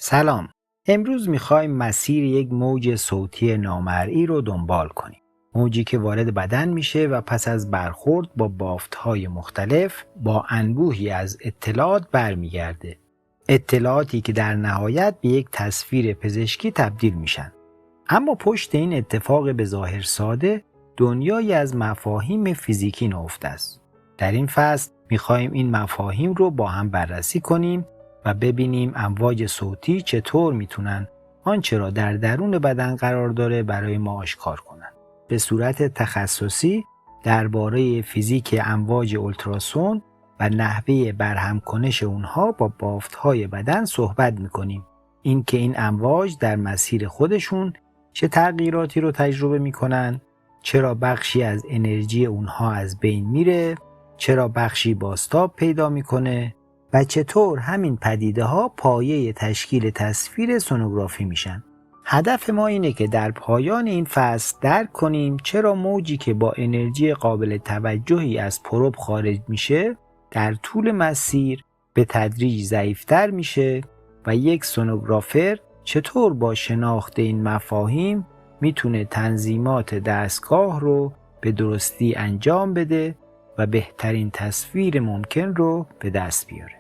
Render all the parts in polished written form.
سلام. امروز میخوایم مسیر یک موج صوتی نامرئی رو دنبال کنیم. موجی که وارد بدن میشه و پس از برخورد با بافت‌های مختلف با انبوهی از اطلاعات برمیگرده. اطلاعاتی که در نهایت به یک تصویر پزشکی تبدیل میشن. اما پشت این اتفاق به ظاهر ساده دنیایی از مفاهیم فیزیکی نهفته است. در این فصل میخوایم این مفاهیم رو با هم بررسی کنیم و ببینیم امواج صوتی چطور میتونن آنچه را در درون بدن قرار داره برای ما آشکار کنن. به صورت تخصصی درباره فیزیک امواج اولتراسون و نحوه برهم کنش اونها با بافت‌های بدن صحبت میکنیم. اینکه این امواج در مسیر خودشون چه تغییراتی رو تجربه میکنن، چرا بخشی از انرژی اونها از بین میره، چرا بخشی بازتاب پیدا میکنه و چطور همین پدیده ها پایه تشکیل تصویر سونوگرافی میشن. هدف ما اینه که در پایان این فصل درک کنیم چرا موجی که با انرژی قابل توجهی از پروب خارج میشه در طول مسیر به تدریج ضعیفتر میشه و یک سونوگرافر چطور با شناخت این مفاهیم میتونه تنظیمات دستگاه رو به درستی انجام بده و بهترین تصویر ممکن رو به دست بیاره.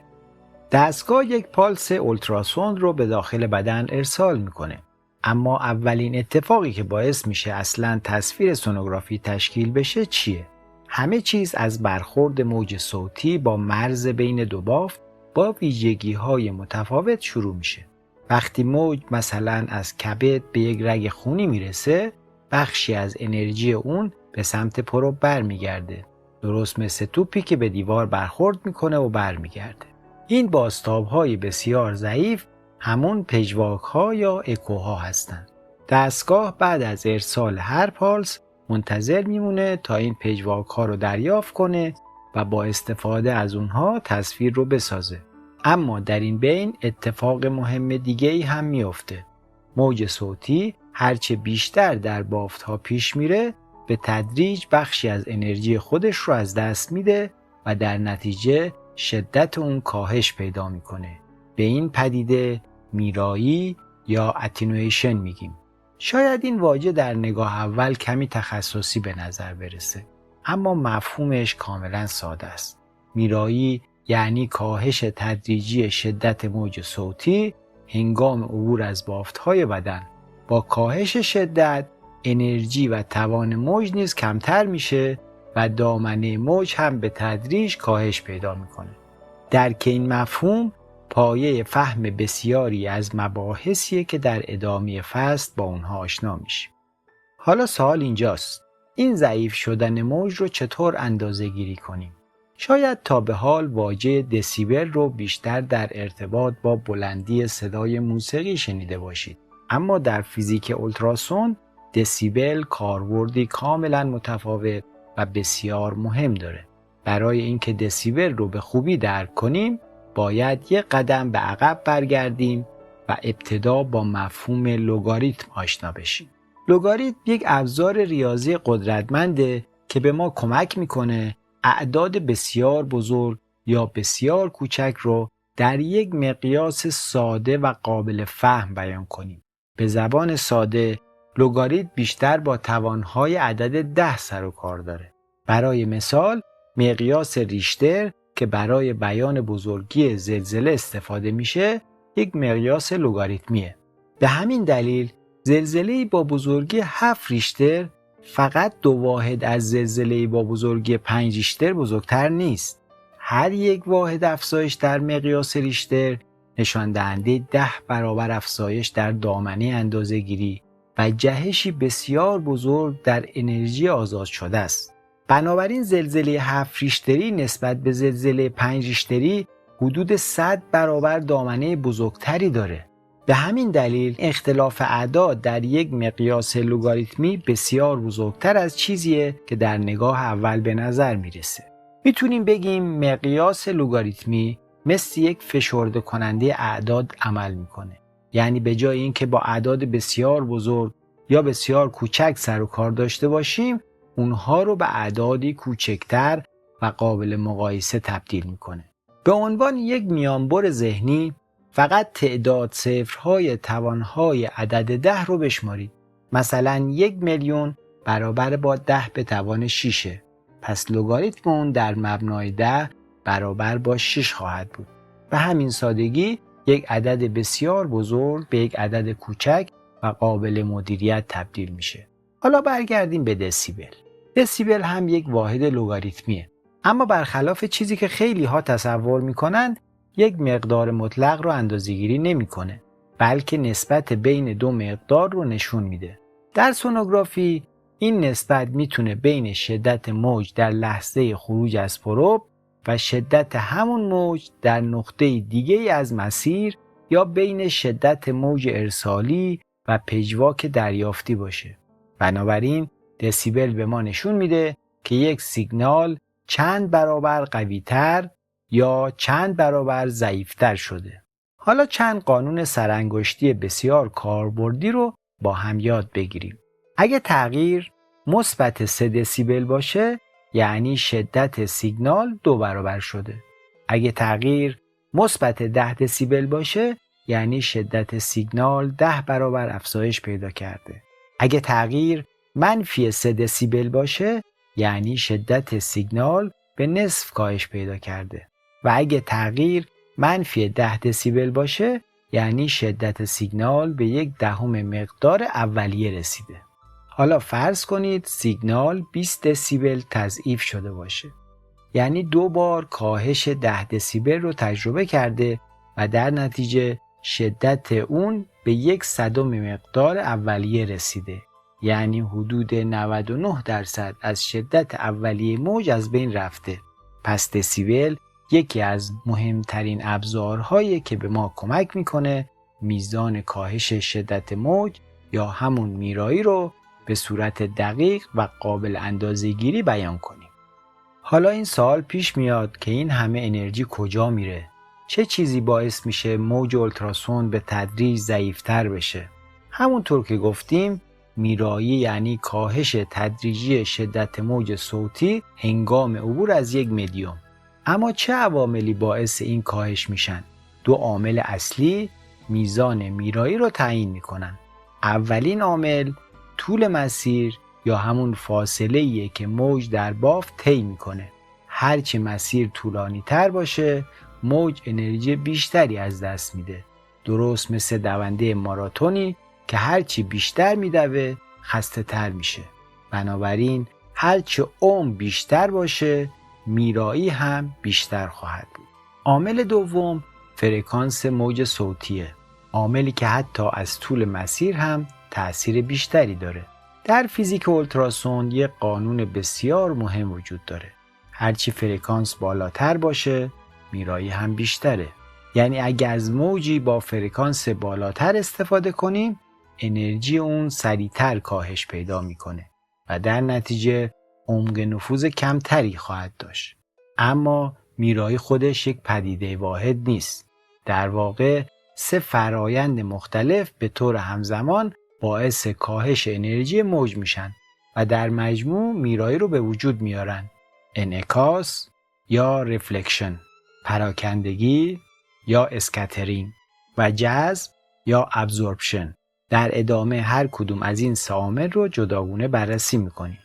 دستگاه یک پالس اولتراسوند رو به داخل بدن ارسال میکنه. اما اولین اتفاقی که باعث میشه اصلاً تصویر سونوگرافی تشکیل بشه چیه؟ همه چیز از برخورد موج صوتی با مرز بین دو بافت با ویژگی‌های متفاوت شروع میشه. وقتی موج مثلا از کبد به یک رگ خونی میرسه، بخشی از انرژی اون به سمت پروب برمیگرده. درست مثل توپی که به دیوار برخورد میکنه و برمیگرده. این بازتاب‌های بسیار ضعیف همون پژواک‌ها یا اکوها هستند. دستگاه بعد از ارسال هر پالس منتظر میمونه تا این پژواک‌ها رو دریافت کنه و با استفاده از اونها تصویر رو بسازه. اما در این بین اتفاق مهم دیگه‌ای هم میفته. موج صوتی هرچه بیشتر در بافت‌ها پیش میره به تدریج بخشی از انرژی خودش رو از دست میده و در نتیجه شدت اون کاهش پیدا میکنه. به این پدیده میرایی یا اتنویشن میگیم. شاید این واژه در نگاه اول کمی تخصصی به نظر برسه، اما مفهومش کاملا ساده است. میرایی یعنی کاهش تدریجی شدت موج صوتی هنگام عبور از بافت‌های بدن. با کاهش شدت انرژی و توان موج نیز کمتر میشه و دامنه موج هم به تدریج کاهش پیدا میکنه. درک این مفهوم پایه فهم بسیاری از مباحثیه که در ادامه فصل با اونها آشنا میشیم. حالا سوال اینجاست: این ضعیف شدن موج رو چطور اندازه گیری کنیم؟ شاید تا به حال واژه دسیبل رو بیشتر در ارتباط با بلندی صدای موسیقی شنیده باشید. اما در فیزیک اولتراسون دسیبل کاربردی کاملا متفاوت و بسیار مهم داره. برای اینکه دسیبل رو به خوبی درک کنیم باید یک قدم به عقب برگردیم و ابتدا با مفهوم لگاریتم آشنا بشیم. لگاریتم یک ابزار ریاضی قدرتمنده که به ما کمک میکنه اعداد بسیار بزرگ یا بسیار کوچک رو در یک مقیاس ساده و قابل فهم بیان کنیم. به زبان ساده لگاریتم بیشتر با توانهای عدد 10 سر و کار داره. برای مثال مقیاس ریشتر که برای بیان بزرگی زلزله استفاده میشه یک مقیاس لگاریتمیه. به همین دلیل زلزله‌ای با بزرگی 7 ریشتر فقط 2 واحد از زلزله‌ای با بزرگی 5 ریشتر بزرگتر نیست. هر یک واحد افزایش در مقیاس ریشتر نشان دهنده 10 برابر افزایش در دامنه اندازه‌گیری و جهشی بسیار بزرگ در انرژی آزاد شده است. بنابراین زلزله 7 ریشتری نسبت به زلزله 5 ریشتری حدود 100 برابر دامنه بزرگتری داره. به همین دلیل اختلاف اعداد در یک مقیاس لگاریتمی بسیار بزرگتر از چیزیه که در نگاه اول به نظر میرسه. میتونیم بگیم مقیاس لگاریتمی مثل یک فشرده کننده اعداد عمل میکنه. یعنی به جای اینکه با اعداد بسیار بزرگ یا بسیار کوچک سر و کار داشته باشیم، اونها رو به اعدادی کوچکتر و قابل مقایسه تبدیل میکنه. به عنوان یک میانبر ذهنی فقط تعداد صفرهای توانهای عدد 10 رو بشمارید. مثلا 1,000,000 برابر با 10 به توان 6. پس لگاریتم اون در مبنای 10 برابر با 6 خواهد بود. به همین سادگی یک عدد بسیار بزرگ به یک عدد کوچک و قابل مدیریت تبدیل میشه. حالا برگردیم به دسیبل. دسیبل هم یک واحد لگاریتمیه، اما برخلاف چیزی که خیلی ها تصور میکنن، یک مقدار مطلق رو اندازه‌گیری نمیکنه، بلکه نسبت بین دو مقدار رو نشون میده. در سونوگرافی این نسبت میتونه بین شدت موج در لحظه خروج از پروب و شدت همون موج در نقطه دیگه از مسیر یا بین شدت موج ارسالی و پژواک دریافتی باشه. بنابراین دسیبل به ما نشون میده که یک سیگنال چند برابر قوی‌تر یا چند برابر ضعیف‌تر شده. حالا چند قانون سرانگشتی بسیار کاربردی رو با هم یاد بگیریم. اگه تغییر مثبت 3 دسیبل باشه، یعنی شدت سیگنال 2 برابر شده. اگه تغییر مثبت 10 دسیبل باشه، یعنی شدت سیگنال 10 برابر افزایش پیدا کرده. اگه تغییر منفی 3 دسیبل باشه، یعنی شدت سیگنال به نصف کاهش پیدا کرده. و اگه تغییر منفی 10 دسیبل باشه، یعنی شدت سیگنال به 1/10 مقدار اولیه رسیده. حالا فرض کنید سیگنال 20 دسیبل تضعیف شده باشه. یعنی 2 بار کاهش 10 دسیبل رو تجربه کرده و در نتیجه شدت اون به 1/100 مقدار اولیه رسیده. یعنی حدود 99% از شدت اولیه موج از بین رفته. پس دسیبل یکی از مهمترین ابزارهایی که به ما کمک میکنه میزان کاهش شدت موج یا همون میرایی رو به صورت دقیق و قابل اندازه‌گیری بیان کنیم. حالا این سوال پیش میاد که این همه انرژی کجا میره؟ چه چیزی باعث میشه موج اولتراسون به تدریج ضعیفتر بشه؟ همونطور که گفتیم میرایی یعنی کاهش تدریجی شدت موج صوتی هنگام عبور از یک مدیوم. اما چه عواملی باعث این کاهش میشن؟ 2 عامل اصلی میزان میرایی رو تعیین میکنن. اولین عامل طول مسیر یا همون فاصله‌ایه که موج در بافت طی میکنه. هرچی مسیر طولانی تر باشه، موج انرژی بیشتری از دست میده. درست مثل دونده ماراتونی که هرچی بیشتر میدوه خسته تر میشه. بنابراین هرچی عمر بیشتر باشه، میرایی هم بیشتر خواهد بود. عامل دوم فرکانس موج صوتیه. عاملی که حتی از طول مسیر هم تأثیر بیشتری داره. در فیزیک اولتراسون یک قانون بسیار مهم وجود داره. هرچی فرکانس بالاتر باشه، میرایی هم بیشتره. یعنی اگر از موجی با فرکانس بالاتر استفاده کنیم، انرژی اون سریعتر کاهش پیدا میکنه و در نتیجه عمق نفوذ کمتری خواهد داشت. اما میرایی خودش یک پدیده واحد نیست. در واقع 3 فرایند مختلف به طور همزمان باعث کاهش انرژی موج میشن و در مجموع میرایی رو به وجود میارن. انعکاس یا رفلکشن، پراکندگی یا اسکترینگ و جذب یا ابزورپشن. در ادامه هر کدوم از این 3 عامل رو جداگونه بررسی میکنیم.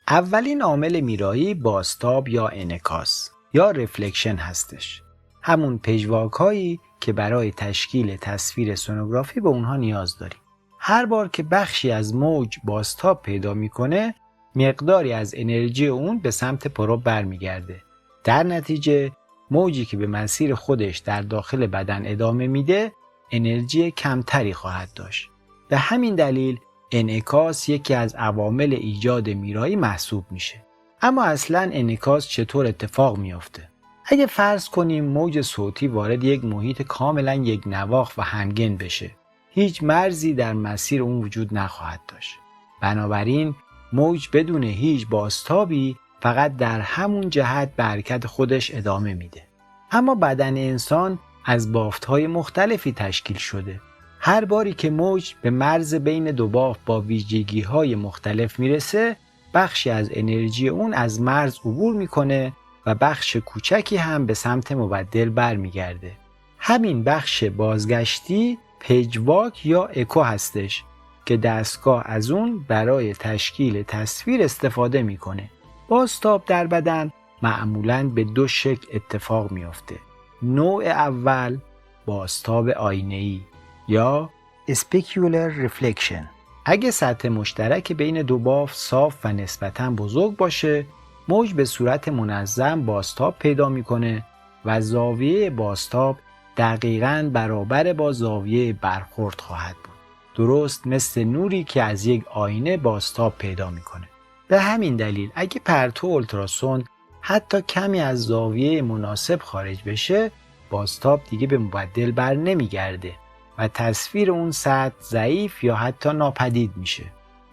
اولین عامل میرایی بازتاب یا انعکاس یا رفلکشن هستش. همون پژواک‌هایی که برای تشکیل تصویر سونوگرافی به اونها نیاز داریم. هر بار که بخشی از موج بازتاب پیدا میکنه، مقداری از انرژی اون به سمت پروب برمیگرده. در نتیجه موجی که به مسیر خودش در داخل بدن ادامه میده، انرژی کمتری خواهد داشت. به همین دلیل انعکاس یکی از عوامل ایجاد میرایی محسوب میشه. اما اصلاً انعکاس چطور اتفاق میافته؟ اگه فرض کنیم موج صوتی وارد یک محیط کاملاً یک نواخت و همگن بشه، هیچ مرزی در مسیر اون وجود نخواهد داشت. بنابراین موج بدون هیچ بازتابی فقط در همون جهت به حرکت خودش ادامه میده. اما بدن انسان از بافت‌های مختلفی تشکیل شده. هر باری که موج به مرز بین 2 بافت با ویژگی‌های مختلف میرسه، بخشی از انرژی اون از مرز عبور میکنه و بخش کوچکی هم به سمت مبدل برمیگرده. همین بخش بازگشتی پجواک یا اکو هستش که دستگاه از اون برای تشکیل تصویر استفاده میکنه. بازتاب در بدن معمولاً به دو شکل اتفاق میافته. نوع اول بازتاب آینه‌ای یا specular reflection. اگه سطح مشترک بین دو بافت صاف و نسبتاً بزرگ باشه، موج به صورت منظم بازتاب پیدا میکنه و زاویه بازتاب دقیقاً برابر با زاویه برخورد خواهد بود. درست مثل نوری که از یک آینه بازتاب پیدا میکنه. به همین دلیل اگه پرتو اولتراسوند حتی کمی از زاویه مناسب خارج بشه، بازتاب دیگه به مبدل بر نمیگرده و تصویر اون سطح ضعیف یا حتی ناپدید میشه.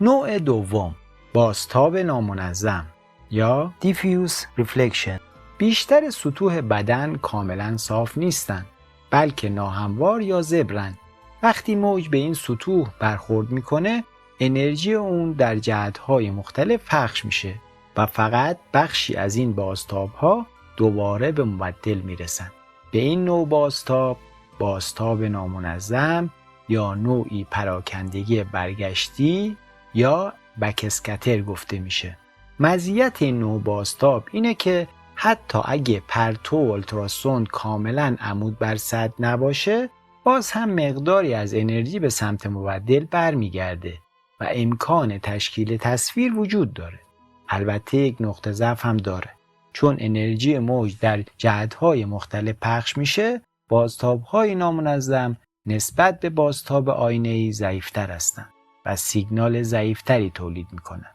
نوع دوم بازتاب نامنظم یا diffuse reflection. بیشتر سطوح بدن کاملا صاف نیستن، بلکه ناهموار یا زبرن. وقتی موج به این سطوح برخورد میکنه، انرژی اون در جهت‌های مختلف پخش میشه و فقط بخشی از این بازتاب‌ها دوباره به مبدل میرسن. به این نوع بازتاب نامنظم یا نوعی پراکندگی برگشتی یا بکاسکتر گفته میشه. مزیت این نوع بازتاب اینه که حتی اگه پرتو اولتراسوند کاملا عمود بر سطح نباشه، باز هم مقداری از انرژی به سمت مبدل برمیگرده و امکان تشکیل تصویر وجود داره. البته یک نقطه ضعف هم داره، چون انرژی موج در جهت‌های مختلف پخش میشه. بازتاب‌های نامنظم نسبت به بازتاب آینه‌ای ضعیف‌تر هستند و سیگنال ضعیف‌تری تولید میکنن.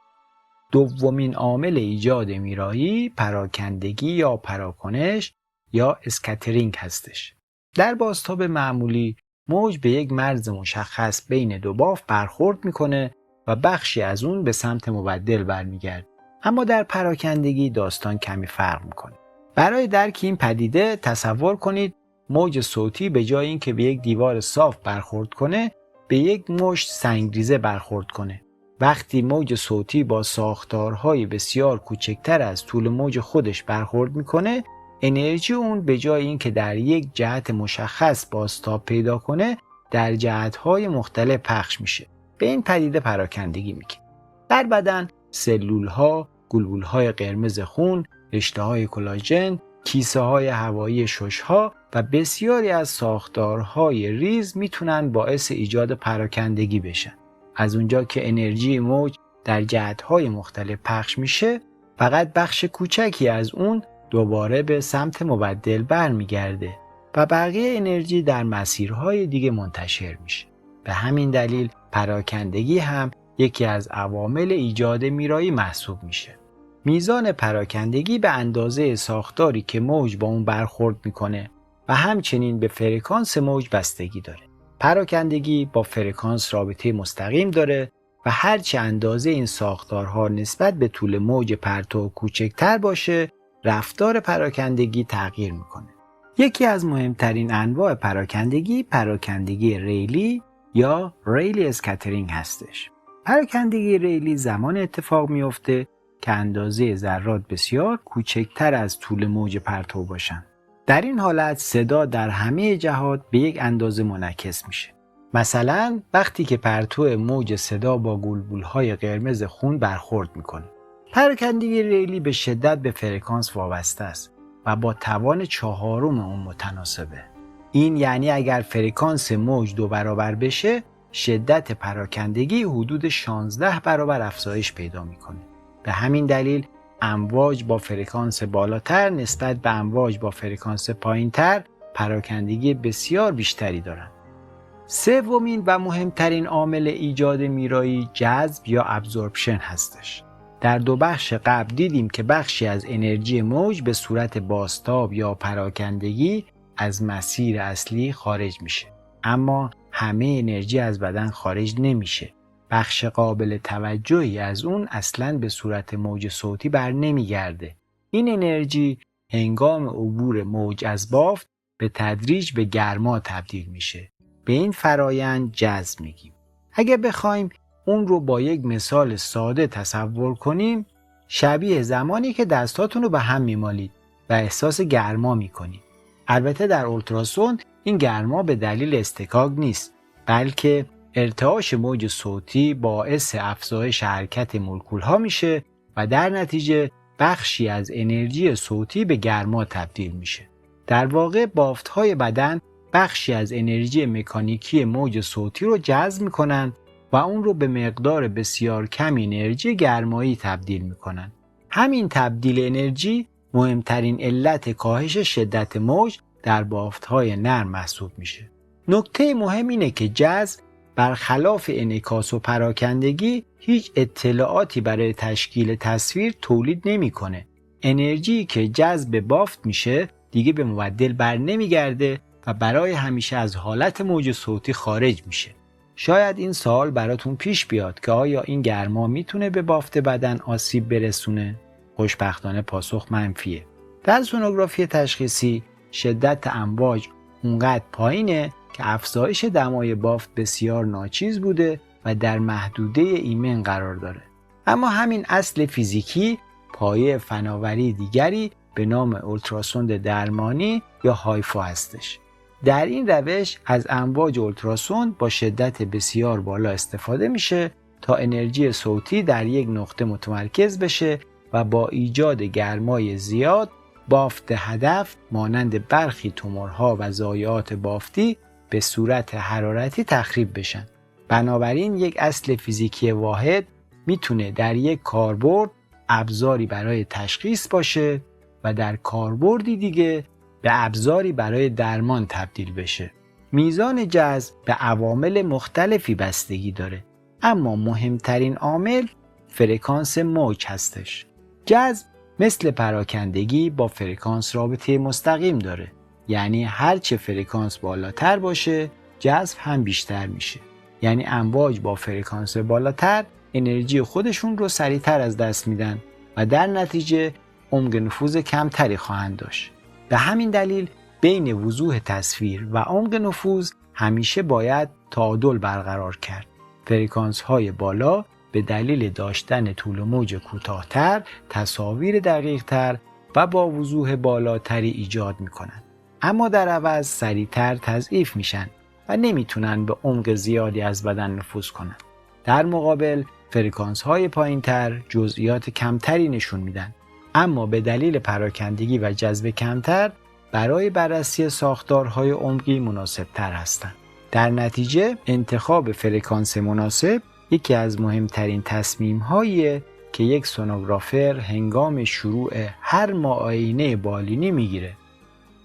دومین عامل ایجاد میرایی پراکندگی یا پراکنش یا اسکترینگ هستش. در بازتاب معمولی موج به یک مرز مشخص بین دو بافت برخورد میکنه و بخشی از اون به سمت مبدل برمیگرده. اما در پراکندگی داستان کمی فرق میکنه. برای درک این پدیده تصور کنید موج صوتی به جای اینکه به یک دیوار صاف برخورد کنه، به یک مشت سنگریزه برخورد کنه. وقتی موج صوتی با ساختارهای بسیار کوچکتر از طول موج خودش برخورد میکنه، انرژی اون به جای اینکه در یک جهت مشخص بازتاب پیدا کنه، در جهت‌های مختلف پخش میشه. به این پدیده پراکندگی میگه. در بدن سلول‌ها، گلبول‌های قرمز خون، رشته‌های کلاژن، کیسه‌های هوایی شش‌ها و بسیاری از ساختارهای ریز میتونن باعث ایجاد پراکندگی بشن. از اونجا که انرژی موج در جهت‌های مختلف پخش میشه، فقط بخش کوچکی از اون دوباره به سمت مبدل برمیگرده و بقیه انرژی در مسیرهای دیگه منتشر میشه. به همین دلیل پراکندگی هم یکی از عوامل ایجاد میرایی محسوب میشه. میزان پراکندگی به اندازه ساختاری که موج با اون برخورد میکنه و همچنین به فرکانس موج بستگی داره. پراکندگی با فرکانس رابطه مستقیم داره و هرچه اندازه این ساختارها نسبت به طول موج پرتو کوچکتر باشه، رفتار پراکندگی تغییر میکنه. یکی از مهمترین انواع پراکندگی ریلی یا ریلی اسکترینگ هستش. پراکندگی ریلی زمان اتفاق میفته که اندازه ذرات بسیار کوچکتر از طول موج پرتو باشن. در این حالت صدا در همه جهات به یک اندازه منعکس میشه. مثلا وقتی که پرتو موج صدا با گلبولهای قرمز خون برخورد میکنه. پراکندگی ریلی به شدت به فرکانس وابسته است و با توان 4 اون متناسبه. این یعنی اگر فرکانس موج 2 برابر بشه، شدت پراکندگی حدود 16 برابر افزایش پیدا میکنه. به همین دلیل امواج با فرکانس بالاتر نسبت به امواج با فرکانس پایینتر پراکندگی بسیار بیشتری دارند. سومین و مهمترین عامل ایجاد میرایی جذب یا ابزورپشن هستش. در 2 بخش قبل دیدیم که بخشی از انرژی موج به صورت بازتاب یا پراکندگی از مسیر اصلی خارج میشه. اما همه انرژی از بدن خارج نمیشه. بخش قابل توجهی از اون اصلاً به صورت موج صوتی بر نمیگرده. این انرژی هنگام عبور موج از بافت به تدریج به گرما تبدیل میشه. به این فرایند جذب میگیم. اگه بخوایم اون رو با یک مثال ساده تصور کنیم، شبیه زمانی که دستاتون رو به هم میمالید و احساس گرما میکنید. البته در اولتراسوند این گرما به دلیل اصطکاک نیست، بلکه ارتعاش موج صوتی باعث افزایش حرکت مولکول‌ها میشه و در نتیجه بخشی از انرژی صوتی به گرما تبدیل میشه. در واقع بافت‌های بدن بخشی از انرژی مکانیکی موج صوتی رو جذب میکنن و اون رو به مقدار بسیار کمی انرژی گرمایی تبدیل میکنن. همین تبدیل انرژی مهمترین علت کاهش شدت موج در بافت‌های نرم محسوب میشه. نکته مهم اینه که جذب برخلاف انعکاس و پراکندگی هیچ اطلاعاتی برای تشکیل تصویر تولید نمیکنه. انرژی که جذب بافت میشه دیگه به مبدل بر نمیگرده و برای همیشه از حالت موج صوتی خارج میشه. شاید این سوال براتون پیش بیاد که آیا این گرما میتونه به بافت بدن آسیب برسونه؟ خوشبختانه پاسخ منفیه. در سونوگرافی تشخیصی شدت امواج اونقدر پایینه که افزایش دمای بافت بسیار ناچیز بوده و در محدوده ایمن قرار داره. اما همین اصل فیزیکی پایه فناوری دیگری به نام اولتراسوند درمانی یا هایفو هستش. در این روش از امواج اولتراسوند با شدت بسیار بالا استفاده میشه تا انرژی صوتی در یک نقطه متمرکز بشه و با ایجاد گرمای زیاد بافت هدف مانند برخی تومورها و ضایعات بافتی به صورت حرارتی تخریب بشن. بنابراین یک اصل فیزیکی واحد میتونه در یک کاربرد ابزاری برای تشخیص باشه و در کاربردی دیگه به ابزاری برای درمان تبدیل بشه. میزان جذب به عوامل مختلفی بستگی داره، اما مهمترین عامل فرکانس موج هستش. جذب مثل پراکندگی با فرکانس رابطه مستقیم داره، یعنی هرچه فرکانس بالاتر باشه جذب هم بیشتر میشه. یعنی امواج با فرکانس بالاتر انرژی خودشون رو سریعتر از دست میدن و در نتیجه عمق نفوذ کمتری خواهند داشت. به همین دلیل بین وضوح تصویر و عمق نفوذ همیشه باید تعادل برقرار کرد. فرکانس های بالا به دلیل داشتن طول موج کوتاه‌تر تصاویر دقیق‌تر و با وضوح بالاتری ایجاد میکنن، اما در عوض سریعتر تضعیف میشن و نمیتونن به عمق زیادی از بدن نفوذ کنن. در مقابل فرکانس های پایین‌تر جزئیات کمتری نشون میدن، اما به دلیل پراکندگی و جذب کمتر برای بررسی ساختارهای عمقی مناسب‌تر هستند. در نتیجه انتخاب فرکانس مناسب یکی از مهمترین تصمیم‌هاییه که یک سونوگرافر هنگام شروع هر معاینه بالینی میگیره.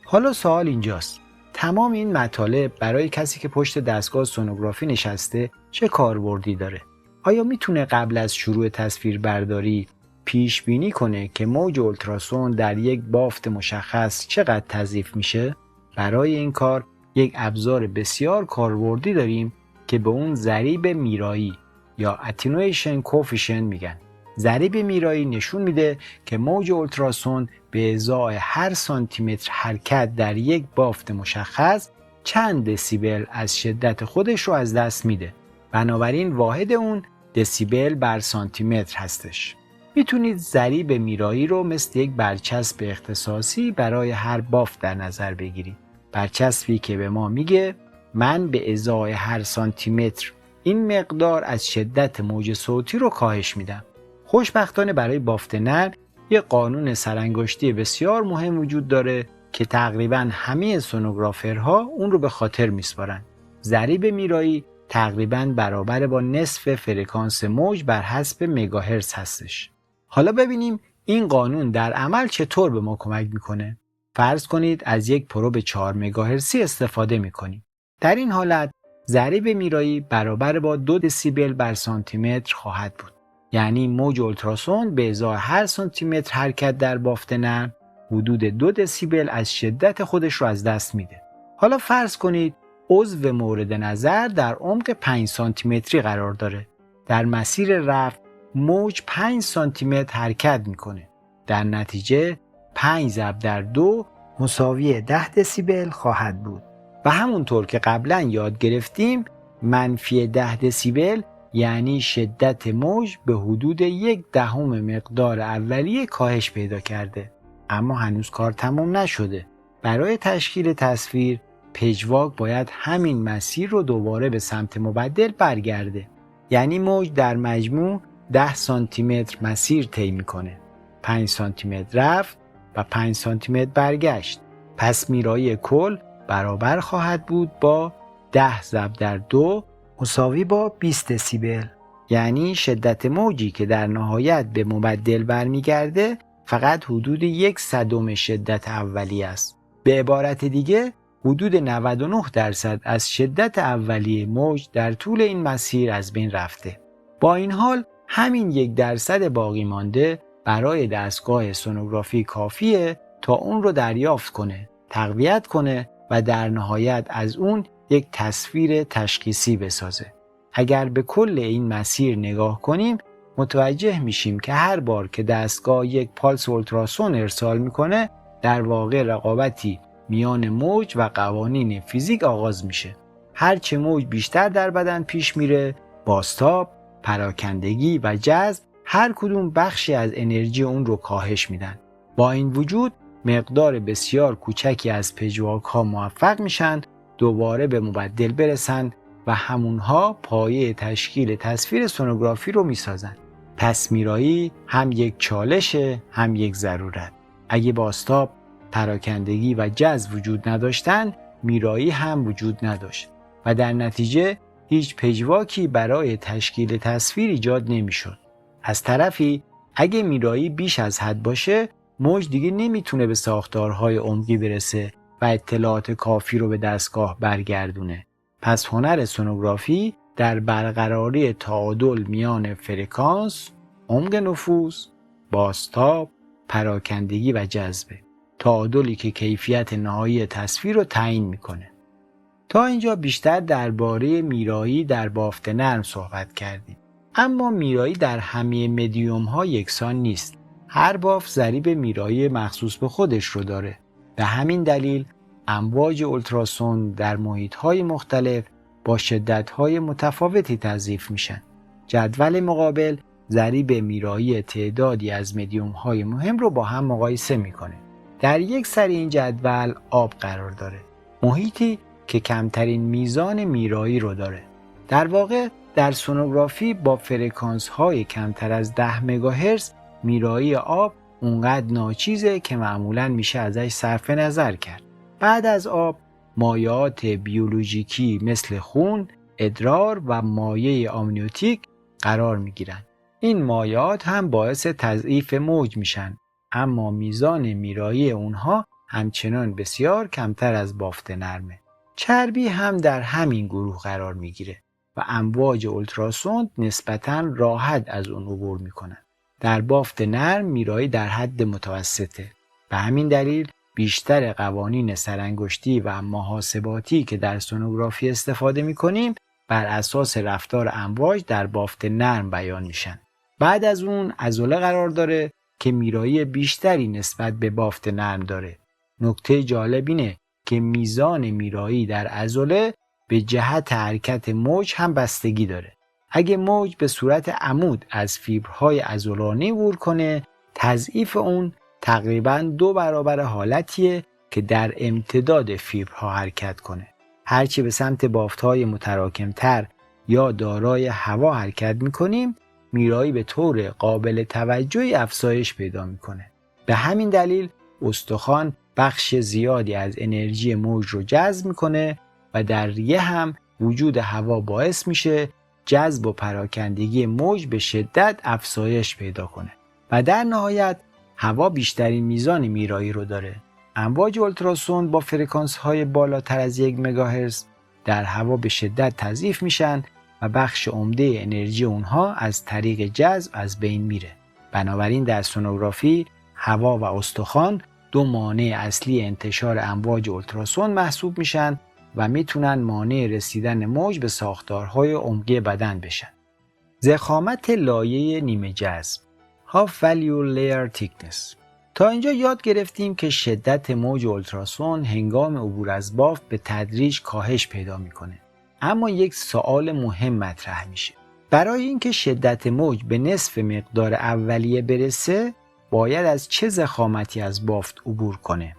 حالا سوال اینجاست: تمام این مطالب برای کسی که پشت دستگاه سونوگرافی نشسته چه کاربردی داره؟ آیا میتونه قبل از شروع تصویربرداری پیش بینی کنه که موج اولتراسوند در یک بافت مشخص چقدر تضعیف میشه؟ برای این کار یک ابزار بسیار کاربردی داریم که به اون ضریب میرایی یا attenuation coefficient میگن. ضریب میرایی نشون میده که موج اولتراسوند به ازای هر سانتیمتر حرکت در یک بافت مشخص چند دسیبل از شدت خودش رو از دست میده. بنابراین واحد اون دسیبل بر سانتیمتر هستش. میتونید ضریب میرایی رو مثل یک برچسب اختصاصی برای هر بافت در نظر بگیرید. برچسبی که به ما میگه من به ازای هر سانتیمتر این مقدار از شدت موج صوتی رو کاهش میدم. خوشبختانه برای بافت نرم یک قانون سرانگشتی بسیار مهم وجود داره که تقریباً همه سونوگرافرها اون رو به خاطر میسپارن. ضریب میرایی تقریباً برابر با نصف فرکانس موج بر حسب مگاهرتز هستش. حالا ببینیم این قانون در عمل چطور به ما کمک میکنه. فرض کنید از یک پروب 4 مگاهرتزی استفاده میکنیم. در این حالت ضریب میرایی برابر با 2 دسیبل بر سانتیمتر خواهد بود. یعنی موج اولتراسوند به ازای هر سانتیمتر حرکت در بافت نرم حدود 2 دسیبل از شدت خودش رو از دست میده. حالا فرض کنید عضو مورد نظر در عمق 5 سانتیمتری قرار داره. در مسیر رفت موج 5 سانتیمتر حرکت میکنه. در نتیجه 5 ضرب در 2 مساوی 10 دسیبل خواهد بود. و همونطور که قبلا یاد گرفتیم منفی 10 دسیبل یعنی شدت موج به حدود 1/10 مقدار اولیه کاهش پیدا کرده. اما هنوز کار تمام نشده. برای تشکیل تصویر پژواک باید همین مسیر رو دوباره به سمت مبدل برگرده. یعنی موج در مجموع 10 سانتی متر مسیر طی میکنه. 5 سانتی متر رفت و 5 سانتی متر برگشت. پس میرایی کل برابر خواهد بود با 10 ضرب در 2 مساوی با 20 دسیبل. یعنی شدت موجی که در نهایت به مبدل برمیگرده فقط حدود 1/100 شدت اولیه است. به عبارت دیگه حدود 99% از شدت اولیه موج در طول این مسیر از بین رفته. با این حال همین 1% باقی مانده برای دستگاه سونوگرافی کافیه تا اون رو دریافت کنه، تقویت کنه و در نهایت از اون یک تصویر تشخیصی بسازه. اگر به کل این مسیر نگاه کنیم متوجه میشیم که هر بار که دستگاه یک پالس اولتراسون ارسال میکنه در واقع رقابتی میان موج و قوانین فیزیک آغاز میشه. هرچه موج بیشتر در بدن پیش میره، بازتاب، پراکندگی و جذب هر کدوم بخشی از انرژی اون رو کاهش میدن. با این وجود مقدار بسیار کوچکی از پژواک ها موفق میشن دوباره به مبدل برسن و همونها پایه تشکیل تصویر سونوگرافی رو میسازن. پس میرایی هم یک چالشه هم یک ضرورت. اگه بازتاب، پراکندگی و جذب وجود نداشتن میرایی هم وجود نداشت و در نتیجه هیچ پژواکی برای تشکیل تصویر ایجاد نمیشد. از طرفی اگه میرایی بیش از حد باشه موج دیگه نمیتونه به ساختارهای عمقی برسه و اطلاعات کافی رو به دستگاه برگردونه. پس هنر سونوگرافی در برقراری تعادل میان فرکانس، عمق نفوذ، بازتاب، پراکندگی و جذبه. تعادلی که کیفیت نهایی تصویر رو تعیین میکنه. تا اینجا بیشتر درباره میرایی در بافت نرم صحبت کردیم. اما میرایی در همه مدیوم ها یکسان نیست. هر بافت ضریب میرایی مخصوص به خودش رو داره. به همین دلیل امواج اولتراسون در محیط های مختلف با شدت های متفاوتی تضعیف میشن. جدول مقابل ضریب میرایی تعدادی از مدیوم های مهم رو با هم مقایسه میکنه. در یک سر این جدول آب قرار داره. محیطی که کمترین میزان میرایی رو داره. در واقع در سونوگرافی با فرکانس های کمتر از 10 مگاهرتز میرایی آب اونقدر ناچیزه که معمولاً میشه ازش صرف نظر کرد. بعد از آب مایعات بیولوژیکی مثل خون، ادرار و مایع آمنیوتیک قرار میگیرن. این مایعات هم باعث تضعیف موج میشن، اما میزان میرایی اونها همچنان بسیار کمتر از بافت نرمه. چربی هم در همین گروه قرار میگیره و امواج اولتراسوند نسبتاً راحت از اون عبور میکنن. در بافت نرم میرایی در حد متوسطه. به همین دلیل بیشتر قوانین سرانگشتی و محاسباتی که در سونوگرافی استفاده میکنیم بر اساس رفتار امواج در بافت نرم بیان میشن. بعد از اون عضله قرار داره که میرایی بیشتری نسبت به بافت نرم داره. نکته جالب اینه که میزان میرایی در عضله به جهت حرکت موج هم بستگی داره. اگه موج به صورت عمود از فیبرهای عضلانی عبور کنه، تضعیف اون تقریباً 2 برابر حالتیه که در امتداد فیبرها حرکت کنه. هرچی به سمت بافت‌های متراکمتر یا دارای هوا حرکت میکنیم، میرایی به طور قابل توجهی افزایش پیدا میکنه. به همین دلیل استخوان بخش زیادی از انرژی موج رو جذب میکنه و در ریه هم وجود هوا باعث میشه جذب و پراکندگی موج به شدت افزایش پیدا کنه و در نهایت هوا بیشترین میزان میرایی رو داره. امواج اولتراسوند با فرکانس های بالاتر از 1 مگاهرتز در هوا به شدت تضعیف میشن و بخش عمده انرژی اونها از طریق جذب از بین میره. بنابراین در سونوگرافی هوا و استخوان 2 مانع اصلی انتشار امواج اولتراسوند محسوب میشن و میتونن مانع رسیدن موج به ساختارهای عمقی بدن بشن. ضخامت لایه نیمه جذب Half Value Layer Thickness. تا اینجا یاد گرفتیم که شدت موج اولتراسون هنگام عبور از بافت به تدریج کاهش پیدا میکنه. اما یک سوال مهم مطرح میشه. برای اینکه شدت موج به نصف مقدار اولیه برسه، باید از چه ضخامتی از بافت عبور کنه؟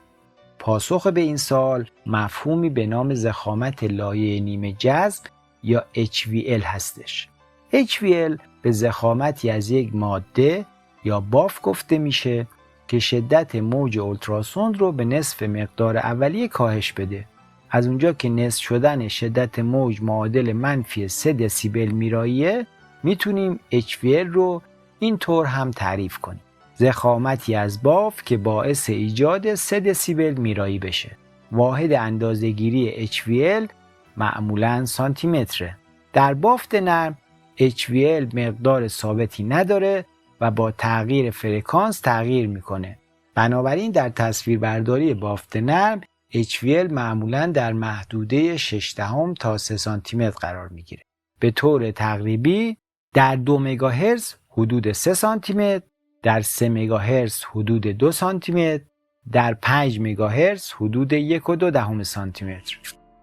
پاسخ به این سوال مفهومی به نام ضخامت لایه نیمه جذب یا HVL هستش. HVL به ضخامتی از یک ماده یا بافت گفته میشه که شدت موج اولتراسوند رو به نصف مقدار اولیه کاهش بده. از اونجا که نصف شدن شدت موج معادل منفی 3 دسیبل میراییه، میتونیم HVL رو اینطور هم تعریف کنیم: ضخامتی از بافت که باعث ایجاد 3 دسیبل میرایی بشه. واحد اندازه‌گیری HVL معمولاً سانتی متره. در بافت نرم HVL مقدار ثابتی نداره و با تغییر فرکانس تغییر میکنه. بنابراین در تصویربرداری بافت نرم HVL معمولاً در محدوده 6 دهم تا 3 سانتی متر قرار میگیره. به طور تقریبی در 2 مگاهرتز حدود 3 سانتی متر، در 3 مگاهرتز حدود 2 سانتی متر، در 5 مگاهرتز حدود 1.2 سانتی متر،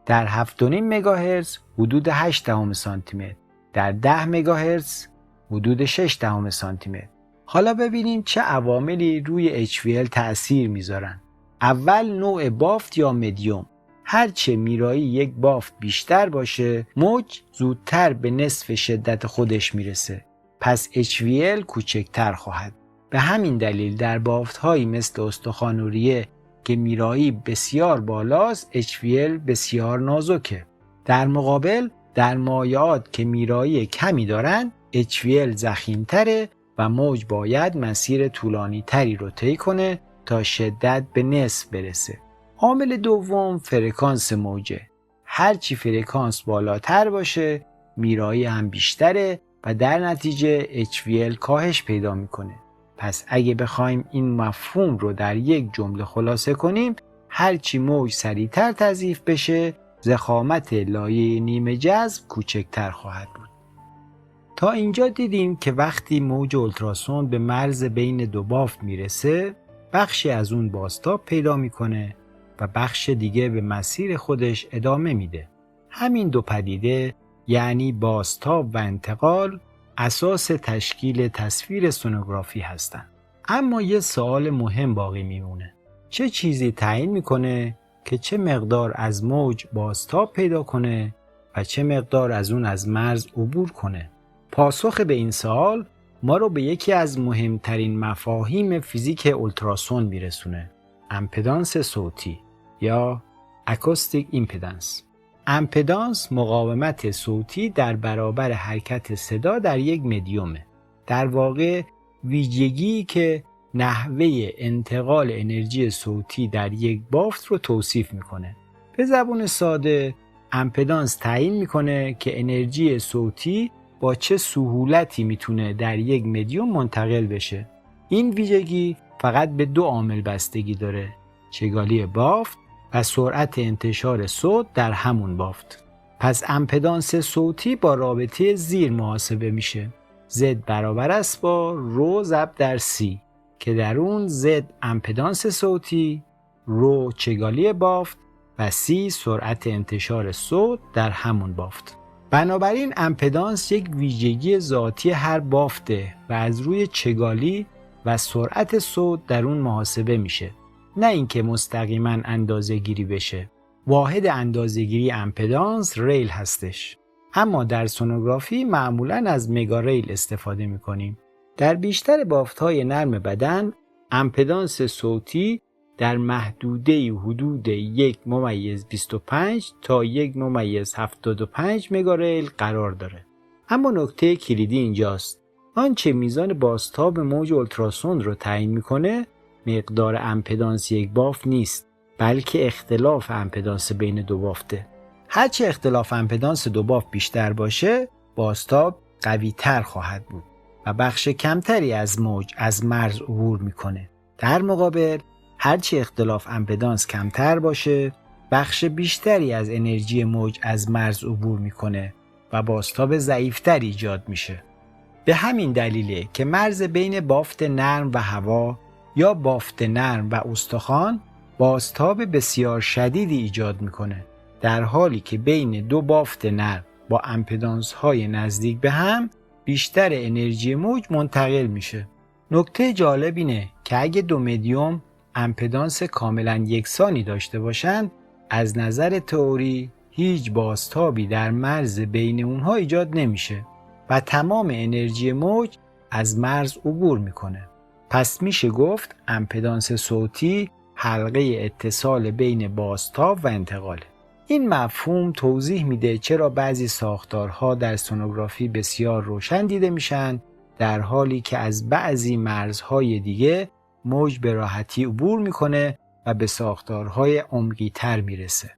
در 7.5 مگاهرتز حدود 8 سانتی متر، در 10 مگاهرتز حدود 6 سانتی متر. حالا ببینیم چه عواملی روی HVL تأثیر میذارن. اول نوع بافت یا مدیوم. هرچه میرایی یک بافت بیشتر باشه، موج زودتر به نصف شدت خودش میرسه. پس HVL کوچکتر خواهد. به همین دلیل در بافت‌هایی مثل استخوان و ریه که میرایی بسیار بالاست، HVL بسیار نازکه. در مقابل در مایعات که میرایی کمی دارن، HVL ضخیم‌تره و موج باید مسیر طولانی تری رو طی کنه تا شدت به نصف برسه. عامل دوم فرکانس موجه. هرچی فرکانس بالاتر باشه، میرایی هم بیشتره و در نتیجه HVL کاهش پیدا میکنه. پس اگه بخوایم این مفهوم رو در یک جمله خلاصه کنیم، هرچی موج سریعتر تضعیف بشه، ضخامت لایه نیمه جذب کوچکتر خواهد بود. تا اینجا دیدیم که وقتی موج اولتراسوند به مرز بین دو بافت میرسه، بخشی از اون بازتاب پیدا میکنه و بخش دیگه به مسیر خودش ادامه میده. همین دو پدیده یعنی بازتاب و انتقال اساس تشکیل تصویر سونوگرافی هستن. اما یه سوال مهم باقی میمونه: چه چیزی تعیین میکنه که چه مقدار از موج بازتاب پیدا کنه و چه مقدار از اون از مرز عبور کنه؟ پاسخ به این سوال ما رو به یکی از مهمترین مفاهیم فیزیک اولتراسوند میرسونه: امپدانس صوتی یا اکوستیک ایمپیدنس. امپدانس مقاومت صوتی در برابر حرکت صدا در یک مدیومه. در واقع ویژگی که نحوه انتقال انرژی صوتی در یک بافت رو توصیف میکنه. به زبان ساده امپدانس تعیین میکنه که انرژی صوتی با چه سهولتی میتونه در یک مدیوم منتقل بشه. این ویژگی فقط به دو عامل بستگی داره: چگالی بافت و سرعت انتشار صوت در همون بافت. پس امپدانس صوتی با رابطه زیر محاسبه میشه: Z برابر است با رو ضرب در C که در اون Z امپدانس صوتی، رو چگالی بافت و C سرعت انتشار صوت در همون بافت. بنابراین امپدانس یک ویژگی ذاتی هر بافته و از روی چگالی و سرعت صوت در اون محاسبه میشه، نه اینکه مستقیما اندازه گیری بشه. واحد اندازه گیری امپدانس ریل هستش، اما در سونوگرافی معمولاً از مگا ریل استفاده میکنیم. در بیشتر بافت‌های نرم بدن امپدانس صوتی در محدوده حدود 1.25 تا 1.75 مگا ریل قرار داره. اما نکته کلیدی اینجاست: آنچه میزان بازتاب موج اولتراسوند رو تعیین میکنه مقدار امپدانس یک بافت نیست، بلکه اختلاف امپدانس بین دو بافته. هرچه اختلاف امپدانس دو بافت بیشتر باشه، بازتاب قوی تر خواهد بود و بخش کمتری از موج از مرز عبور میکنه. در مقابل هرچی اختلاف امپدانس کمتر باشه، بخش بیشتری از انرژی موج از مرز عبور میکنه و بازتاب ضعیفتر ایجاد میشه. به همین دلیله که مرز بین بافت نرم و هوا یا بافت نرم و استخوان بازتاب بسیار شدیدی ایجاد میکنه، در حالی که بین دو بافت نرم با امپدانس های نزدیک به هم بیشتر انرژی موج منتقل میشه. نکته جالب اینه که اگه دو مدیوم امپدانس کاملا یکسانی داشته باشند، از نظر تئوری هیچ بازتابی در مرز بین اونها ایجاد نمیشه و تمام انرژی موج از مرز عبور میکنه. پس میشه گفت امپدانس صوتی حلقه اتصال بین بازتاب و انتقاله. این مفهوم توضیح میده چرا بعضی ساختارها در سونوگرافی بسیار روشن دیده میشن، در حالی که از بعضی مرزهای دیگه موج به راحتی عبور میکنه و به ساختارهای عمقی تر میرسه.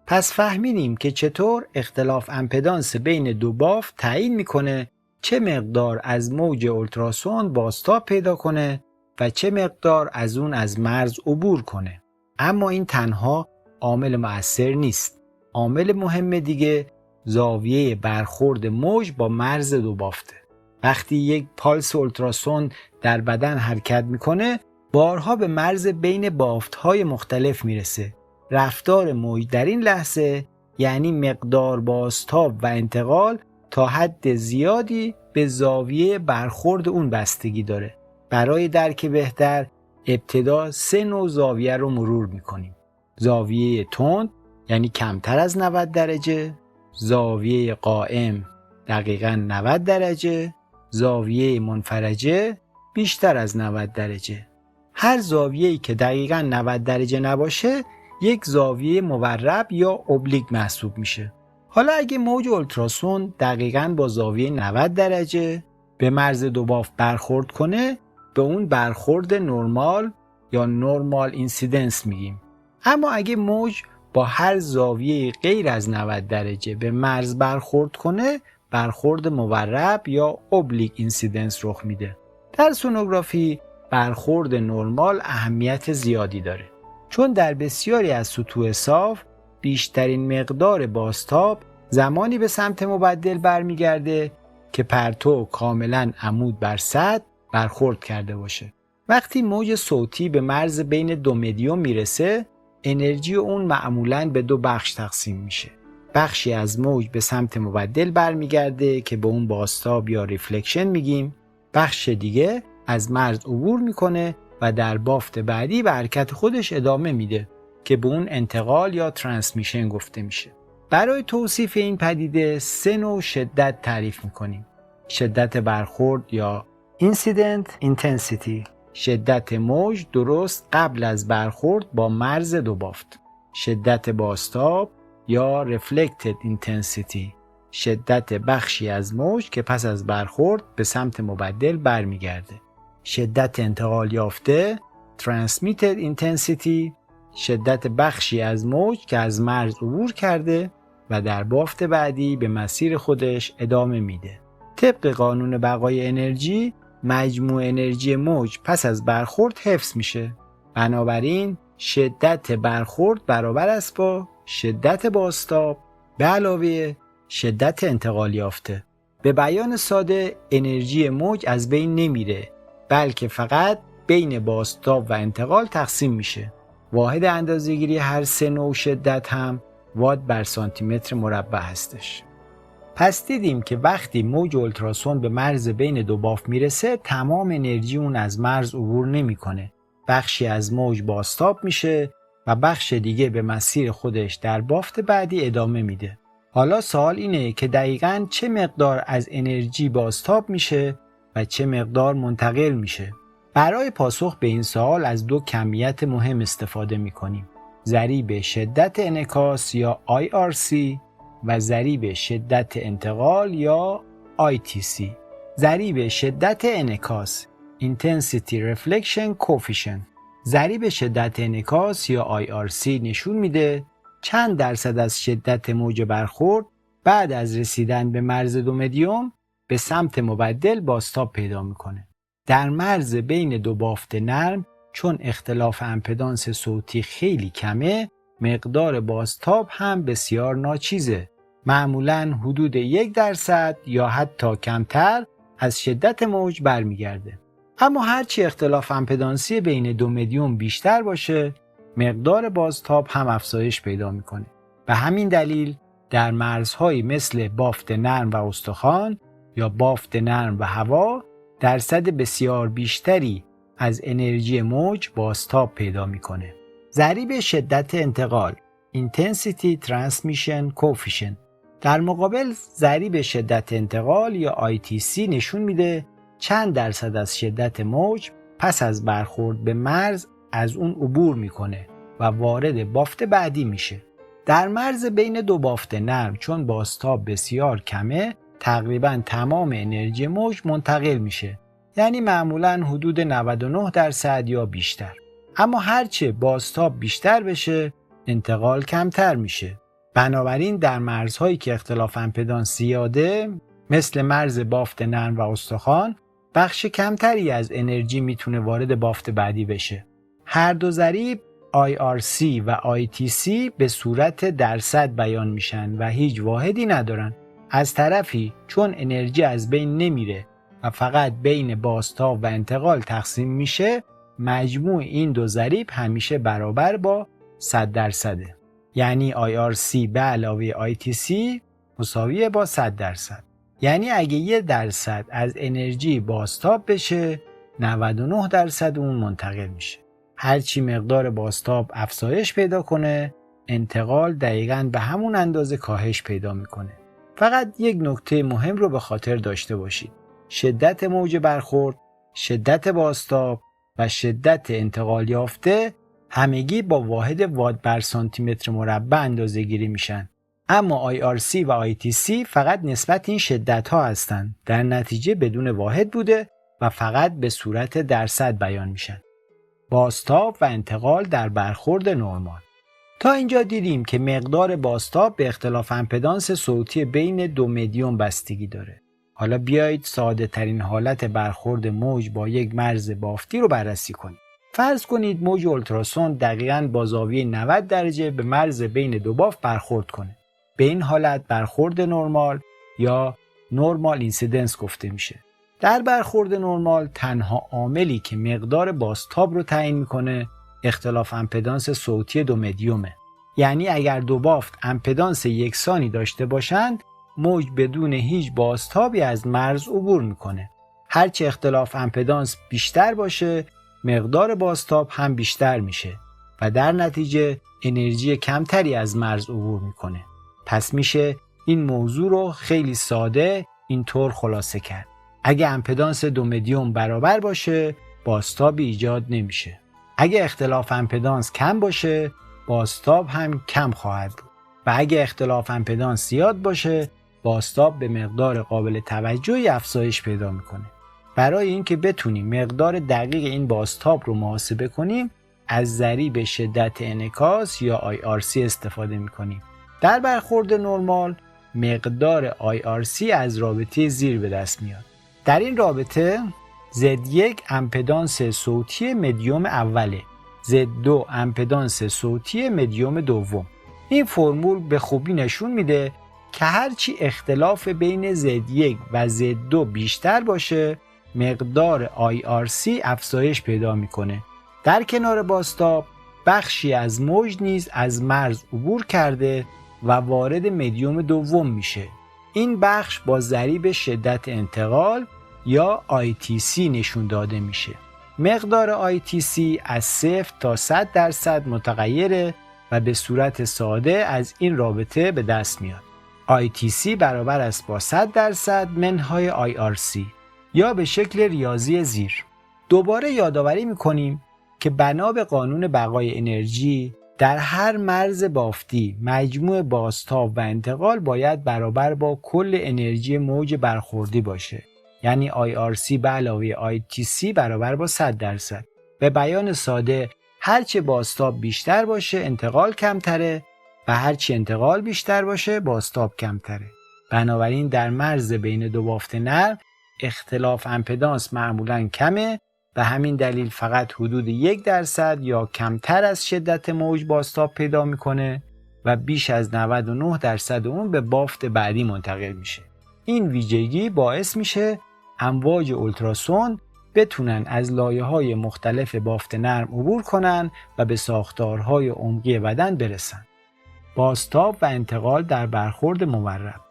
پس فهمیدیم که چطور اختلاف امپدانس بین دو بافت تعیین میکنه چه مقدار از موج اولتراسوند بازتاب پیدا کنه و چه مقدار از اون از مرز عبور کنه. اما این تنها عامل مؤثر نیست. عامل مهم دیگه زاویه برخورد موج با مرز دو بافته. وقتی یک پالس اولتراسوند در بدن حرکت میکنه، بارها به مرز بین بافت‌های مختلف میرسه. رفتار موج در این لحظه یعنی مقدار بازتاب و انتقال تا حد زیادی به زاویه برخورد اون بستگی داره. برای درک بهتر ابتدا 3 نوع زاویه رو مرور میکنیم. زاویه تند یعنی کمتر از 90 درجه، زاویه قائم دقیقاً 90 درجه، زاویه منفرجه بیشتر از 90 درجه. هر زاویه‌ای که دقیقاً 90 درجه نباشه یک زاویه مورب یا اوبلیک محسوب میشه. حالا اگه موج اولتراسوند دقیقاً با زاویه 90 درجه به مرز دو بافت برخورد کنه، به اون برخورد نرمال یا نورمال اینسیدنس میگیم. اما اگه موج با هر زاویه غیر از 90 درجه به مرز برخورد کنه، برخورد مورب یا اوبلیک اینسیدنس رخ میده. در سونوگرافی برخورد نرمال اهمیت زیادی داره، چون در بسیاری از سطوح صاف بیشترین مقدار بازتاب زمانی به سمت مبدل برمیگرده که پرتو کاملا عمود بر سطح برخورد کرده باشه. وقتی موج صوتی به مرز بین دو مدیوم میرسه، انرژی اون معمولاً به 2 بخش تقسیم میشه. بخشی از موج به سمت مبدل برمیگرده که به اون بازتاب یا ریفلکشن میگیم. بخش دیگه از مرز عبور میکنه و در بافت بعدی به حرکت خودش ادامه میده که به اون انتقال یا ترانسمیشن گفته میشه. برای توصیف این پدیده 3 نوع شدت تعریف میکنیم. شدت برخورد یا incident intensity، شدت موج درست قبل از برخورد با مرز دو بافت. شدت بازتاب یا reflected intensity، شدت بخشی از موج که پس از برخورد به سمت مبدل برمیگرده. شدت انتقال یافته transmitted intensity، شدت بخشی از موج که از مرز عبور کرده و در بافت بعدی به مسیر خودش ادامه میده. طبق قانون بقای انرژی، مجموع انرژی موج پس از برخورد حفظ میشه. بنابراین شدت برخورد برابر است با شدت بازتاب به علاوه شدت انتقال یافته. به بیان ساده، انرژی موج از بین نمیره، بلکه فقط بین بازتاب و انتقال تقسیم میشه. واحد اندازه‌گیری هر 3 نوع شدت هم وات بر سانتی متر مربع هستش. پس دیدیم که وقتی موج اولتراسوند به مرز بین دو بافت میرسه، تمام انرژی اون از مرز عبور نمیکنه. بخشی از موج بازتاب میشه و بخش دیگه به مسیر خودش در بافت بعدی ادامه میده. حالا سوال اینه که دقیقاً چه مقدار از انرژی بازتاب میشه و چه مقدار منتقل میشه؟ برای پاسخ به این سوال از 2 کمیت مهم استفاده میکنیم: ضریب شدت انعکاس یا IRC و ضریب شدت انتقال یا ITC. ضریب شدت انعکاس Intensity Reflection Coefficient. ضریب شدت انعکاس یا IRC نشون میده چند درصد از شدت موج برخورد بعد از رسیدن به مرز دو مدیوم به سمت مبدل بازتاب پیدا میکنه. در مرز بین دو بافت نرم، چون اختلاف امپدانس صوتی خیلی کمه، مقدار بازتاب هم بسیار ناچیزه. معمولاً حدود 1% یا حتی کمتر از شدت موج برمیگرده. اما هرچی اختلاف امپدانسی بین دو مدیوم بیشتر باشه، مقدار بازتاب هم افزایش پیدا میکنه. به همین دلیل در مرزهایی مثل بافت نرم و استخوان یا بافت نرم و هوا، درصد بسیار بیشتری از انرژی موج بازتاب پیدا میکنه. ضریب شدت انتقال Intensity Transmission Coefficient در مقابل ضریب شدت انتقال یا ITC نشون میده چند درصد از شدت موج پس از برخورد به مرز از اون عبور میکنه و وارد بافت بعدی میشه. در مرز بین دو بافت نرم چون بازتاب بسیار کمه تقریبا تمام انرژی موج منتقل میشه، یعنی معمولاً حدود 99% یا بیشتر. اما هرچه بازتاب بیشتر بشه انتقال کمتر میشه. بنابراین در مرزهایی که اختلاف امپدانس زیاده مثل مرز بافت نرم و استخوان بخش کمتری از انرژی میتونه وارد بافت بعدی بشه. هر دو ضریب IRC و ITC به صورت درصد بیان میشن و هیچ واحدی ندارن. از طرفی چون انرژی از بین نمیره و فقط بین بازتاب و انتقال تقسیم میشه، مجموع این دو ضریب همیشه برابر با 100%. یعنی IRC به علاوه ITC مساویه با 100%. یعنی اگه 1% از انرژی بازتاب بشه 99% اون منتقل میشه. هرچی مقدار بازتاب افزایش پیدا کنه انتقال دقیقاً به همون اندازه کاهش پیدا میکنه. فقط یک نکته مهم رو به خاطر داشته باشید. شدت موج برخورد، شدت بازتاب و شدت انتقال یافته همگی با واحد وات بر سانتی متر مربع اندازه گیری میشن. اما IRC و ITC فقط نسبت این شدت ها هستند. در نتیجه بدون واحد بوده و فقط به صورت درصد بیان میشن. بازتاب و انتقال در برخورد نرمال. تا اینجا دیدیم که مقدار بازتاب به اختلاف امپدانس صوتی بین دو مدیوم بستگی داره. حالا بیایید ساده ترین حالت برخورد موج با یک مرز بافتی رو بررسی کنیم. فرض کنید موج اولتراسون دقیقاً با زاویه 90 درجه به مرز بین دو بافت برخورد کنه. به این حالت برخورد نرمال یا نورمال اینسیدنس گفته میشه. در برخورد نرمال تنها عاملی که مقدار بازتاب رو تعیین میکنه اختلاف امپدانس صوتی دو مدیومه. یعنی اگر دو بافت امپدانس یکسانی داشته باشند موج بدون هیچ بازتابی از مرز عبور میکنه. هرچه اختلاف امپدانس بیشتر باشه مقدار بازتاب هم بیشتر میشه و در نتیجه انرژی کمتری از مرز عبور میکنه. پس میشه این موضوع رو خیلی ساده اینطور خلاصه کرد. اگه امپدانس دو مدیوم برابر باشه بازتابی ایجاد نمیشه. اگه اختلاف امپدانس کم باشه بازتاب هم کم خواهد بود و اگه اختلاف امپدانس زیاد باشه بازتاب به مقدار قابل توجهی افزایش پیدا میکنه. برای اینکه بتونیم مقدار دقیق این بازتاب رو محاسبه کنیم از ضریب شدت انعکاس یا IRC استفاده میکنیم. در برخورد نرمال مقدار IRC از رابطه زیر به دست میاد. در این رابطه Z1 امپدانس صوتی مدیوم اوله، Z2 امپدانس صوتی مدیوم دوم. این فرمول به خوبی نشون میده که هرچی اختلاف بین Z1 و Z2 بیشتر باشه مقدار IRC افزایش پیدا میکنه. در کنار بازتاب بخشی از موج نیز از مرز عبور کرده و وارد مدیوم دوم میشه. این بخش با ضریب شدت انتقال یا ITC نشون داده میشه. مقدار ITC از 0 تا 100% متغیره و به صورت ساده از این رابطه به دست میاد. ITC برابر است با 100% منهای IRC یا به شکل ریاضی زیر. دوباره یادآوری میکنیم که بنا به قانون بقای انرژی در هر مرز بافتی مجموع بازتاب و انتقال باید برابر با کل انرژی موج برخوردی باشه. یعنی IRC به علاوه ITC برابر با 100%. به بیان ساده هرچه بازتاب بیشتر باشه انتقال کمتره و هرچی انتقال بیشتر باشه بازتاب کمتره. بنابراین در مرز بین دو بافت نرم اختلاف امپدانس معمولاً کمه و همین دلیل فقط حدود 1% یا کمتر از شدت موج بازتاب پیدا میکنه و بیش از 99% اون به بافت بعدی منتقل میشه. این ویژگی باعث میشه امواج اولتراسون بتونن از لایه‌های مختلف بافت نرم عبور کنن و به ساختارهای عمقی بدن برسن. بازتاب و انتقال در برخورد مورب.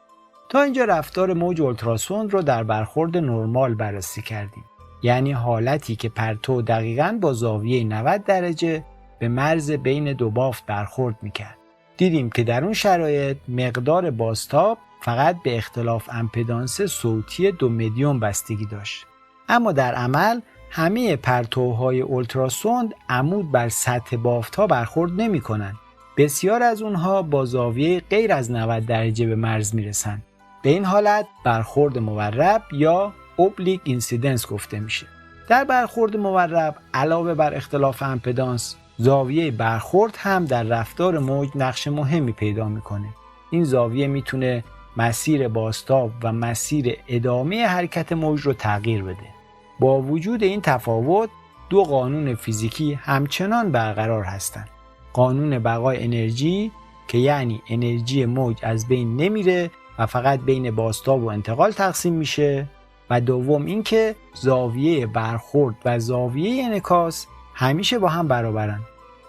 تا اینجا رفتار موج اولتراسون رو در برخورد نرمال بررسی کردیم. یعنی حالتی که پرتو دقیقاً با زاویه 90 درجه به مرز بین دو بافت برخورد میکرد. دیدیم که در اون شرایط مقدار بازتاب فقط به اختلاف امپدانس صوتی دو مدیوم بستگی داشت. اما در عمل همه پرتوهای اولتراسوند عمود بر سطح بافت‌ها برخورد نمی‌کنند. بسیار از اونها با زاویه غیر از 90 درجه به مرز میرسند. به این حالت برخورد مورب یا اوبلیک اینسیدنس گفته میشه. در برخورد مورب علاوه بر اختلاف امپدانس، زاویه برخورد هم در رفتار موج نقش مهمی پیدا میکنه. این زاویه میتونه مسیر بازتاب و مسیر ادامه حرکت موج رو تغییر بده. با وجود این تفاوت، دو قانون فیزیکی همچنان برقرار هستند. قانون بقای انرژی که یعنی انرژی موج از بین نمیره و فقط بین بازتاب و انتقال تقسیم میشه، و دوم اینکه زاویه برخورد و زاویه انعکاس همیشه با هم برابرن.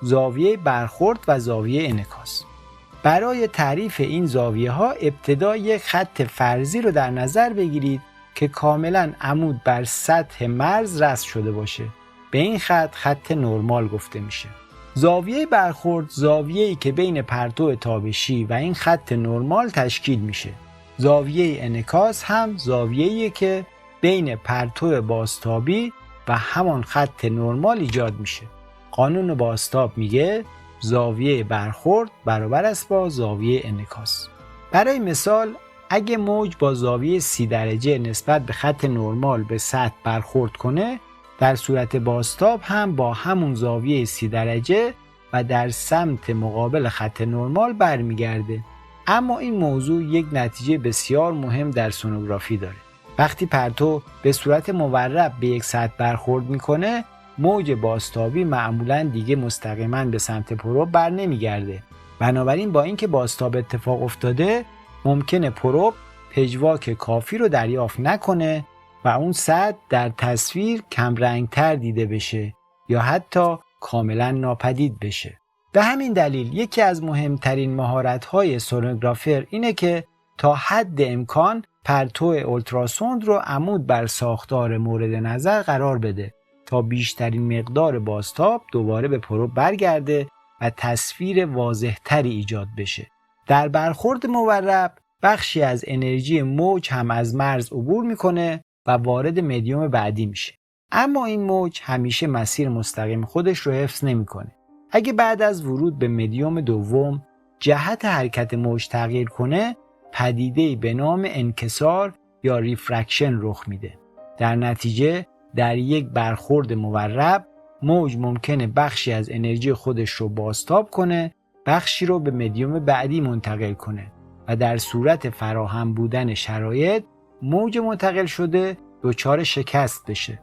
زاویه برخورد و زاویه انعکاس. برای تعریف این زاویه ها ابتدا یک خط فرضی رو در نظر بگیرید که کاملا عمود بر سطح مرز رسم شده باشه. به این خط نرمال گفته میشه. زاویه برخورد زاویه‌ای که بین پرتو تابشی و این خط نرمال تشکیل میشه. زاویه انعکاس هم زاویه‌ایه که بین پرتو بازتابی و همان خط نرمال ایجاد میشه. قانون بازتاب میگه زاویه برخورد برابر است با زاویه انعکاس. برای مثال اگه موج با زاویه 30 درجه نسبت به خط نرمال به سطح برخورد کنه، در صورت بازتاب هم با همون زاویه 30 درجه و در سمت مقابل خط نرمال برمیگرده. اما این موضوع یک نتیجه بسیار مهم در سونوگرافی داره. وقتی پرتو به صورت مورب به یک سطح برخورد میکنه، موج بازتابی معمولاً دیگه مستقیما به سمت پروب بر نمیگرده. بنابراین با اینکه بازتاب اتفاق افتاده، ممکنه پروب پژواک کافی رو دریافت نکنه و اون سطح در تصویر کم رنگتر دیده بشه یا حتی کاملا ناپدید بشه. به همین دلیل یکی از مهمترین مهارت‌های سونوگرافر اینه که تا حد امکان پرتو اولتراسوند رو عمود بر ساختار مورد نظر قرار بده تا بیشترین مقدار بازتاب دوباره به پروب برگرده و تصویر واضح‌تری ایجاد بشه. در برخورد مورب بخشی از انرژی موج هم از مرز عبور میکنه و وارد مدیوم بعدی میشه. اما این موج همیشه مسیر مستقیم خودش رو حفظ نمیکنه. اگه بعد از ورود به مدیوم دوم جهت حرکت موج تغییر کنه، پدیده‌ای به نام انکسار یا ریفرکشن رخ میده. در نتیجه در یک برخورد مورب موج ممکنه بخشی از انرژی خودش رو بازتاب کنه، بخشی رو به مدیوم بعدی منتقل کنه و در صورت فراهم بودن شرایط موج منتقل شده دچار شکست بشه.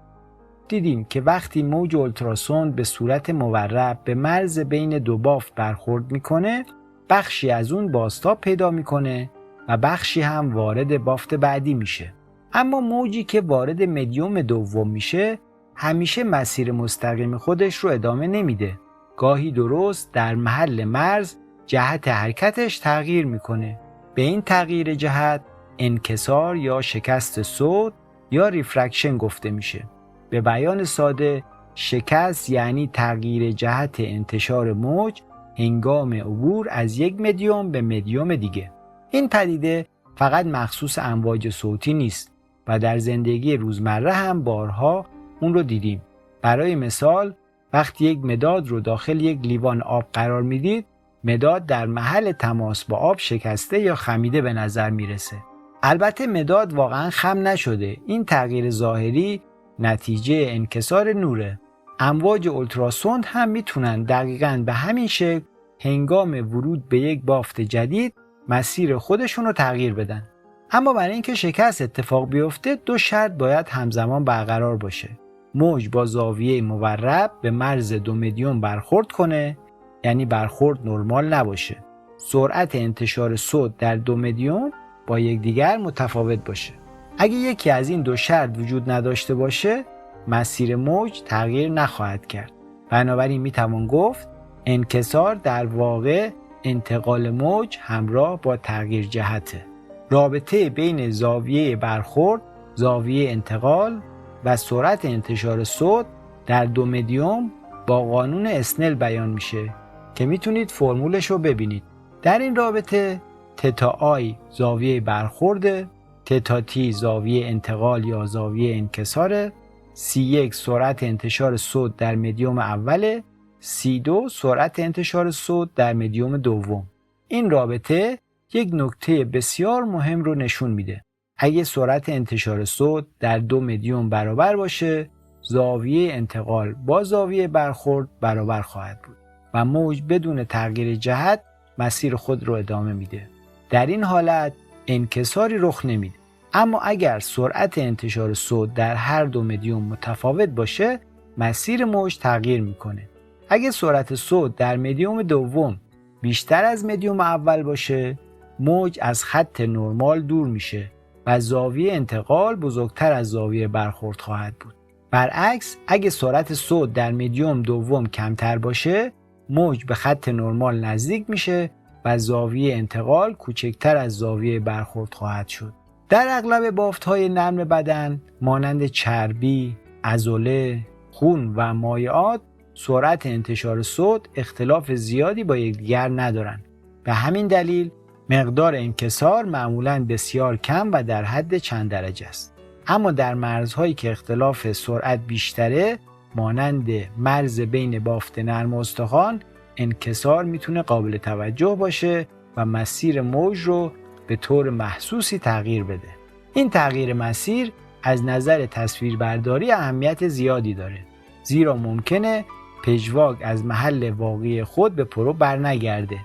دیدیم که وقتی موج اولتراسوند به صورت مورب به مرز بین دو بافت برخورد میکنه، بخشی از اون بازتاب پیدا میکنه و بخشی هم وارد بافت بعدی میشه. اما موجی که وارد مدیوم دوم میشه همیشه مسیر مستقیم خودش رو ادامه نمیده. گاهی درست در محل مرز جهت حرکتش تغییر میکنه. به این تغییر جهت انکسار یا شکست صوت یا ریفرکشن گفته میشه. به بیان ساده، شکست یعنی تغییر جهت انتشار موج هنگام عبور از یک مدیوم به مدیوم دیگه. این پدیده فقط مخصوص امواج صوتی نیست و در زندگی روزمره هم بارها اون رو دیدیم. برای مثال وقتی یک مداد رو داخل یک لیوان آب قرار میدید، مداد در محل تماس با آب شکسته یا خمیده به نظر میرسه. البته مداد واقعا خم نشده. این تغییر ظاهری نتیجه انکسار نوره. امواج اولتراسوند هم میتونن دقیقاً به همین شکل هنگام ورود به یک بافت جدید مسیر خودشون رو تغییر بدن. اما برای اینکه شکست اتفاق بیفته دو شرط باید همزمان برقرار باشه. موج با زاویه مورب به مرز دو مدیوم برخورد کنه، یعنی برخورد نرمال نباشه. سرعت انتشار صوت در دو مدیوم با یکدیگر متفاوت باشه. اگه یکی از این دو شرط وجود نداشته باشه، مسیر موج تغییر نخواهد کرد. بنابراین میتوان گفت انکسار در واقع انتقال موج همراه با تغییر جهته. رابطه بین زاویه برخورد، زاویه انتقال و سرعت انتشار صوت در دو مدیوم با قانون اسنل بیان میشه که میتونید فرمولش رو ببینید. در این رابطه تتا آی زاویه برخورد، تتا تی زاویه انتقال یا زاویه انکسار، C1 سرعت انتشار صوت در مدیوم اوله، C2 سرعت انتشار صوت در مدیوم دوم. این رابطه یک نکته بسیار مهم رو نشون میده. اگه سرعت انتشار صوت در دو مدیوم برابر باشه، زاویه انتقال با زاویه برخورد برابر خواهد بود و موج بدون تغییر جهت مسیر خود رو ادامه میده. در این حالت انکساری رخ نمیده. اما اگر سرعت انتشار صوت در هر دو مدیوم متفاوت باشه، مسیر موج تغییر میکنه. اگه سرعت صوت در مدیوم دوم بیشتر از مدیوم اول باشه، موج از خط نرمال دور میشه و زاویه انتقال بزرگتر از زاویه برخورد خواهد بود. برعکس، اگه سرعت صوت در مدیوم دوم کمتر باشه، موج به خط نرمال نزدیک میشه و زاویه انتقال کوچکتر از زاویه برخورد خواهد شد. در اغلب بافت‌های نرم بدن مانند چربی، عضله، خون و مایعات، سرعت انتشار صوت اختلاف زیادی با یکدیگر ندارند. به همین دلیل مقدار انکسار معمولاً بسیار کم و در حد چند درجه است. اما در مرزهایی که اختلاف سرعت بیشتره، مانند مرز بین بافت نرم و استخوان، انکسار میتونه قابل توجه باشه و مسیر موج رو به طور محسوسی تغییر بده. این تغییر مسیر از نظر تصویربرداری اهمیت زیادی داره، زیرا ممکنه پژواک از محل واقعی خود به پرو برنگرده.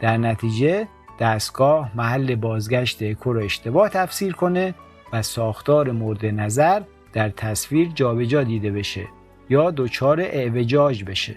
در نتیجه دستگاه محل بازگشت اکو رو اشتباه تفسیر کنه و ساختار مورد نظر در تصویر جابجا دیده بشه یا دچار اعوجاج بشه.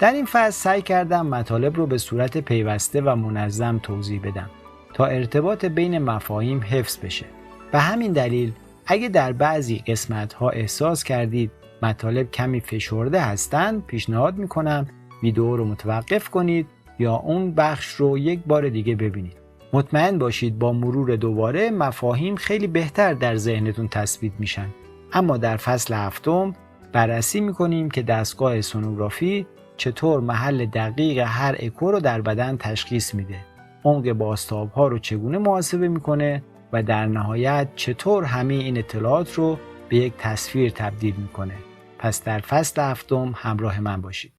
در این فصل سعی کردم مطالب رو به صورت پیوسته و منظم توضیح بدم تا ارتباط بین مفاهیم حفظ بشه. به همین دلیل اگه در بعضی قسمت‌ها احساس کردید مطالب کمی فشرده هستن، پیشنهاد میکنم ویدیو رو متوقف کنید یا اون بخش رو یک بار دیگه ببینید. مطمئن باشید با مرور دوباره مفاهیم خیلی بهتر در ذهنتون تثبیت میشن. اما در فصل هفتم بررسی میکنیم که دستگاه سونوگرافی چطور محل دقیق هر اکو رو در بدن تشخیص میده، عمق بازتاب‌ها رو چگونه محاسبه میکنه و در نهایت چطور همه این اطلاعات رو به یک تصویر تبدیل میکنه. پس در فصل هفتم همراه من باشید.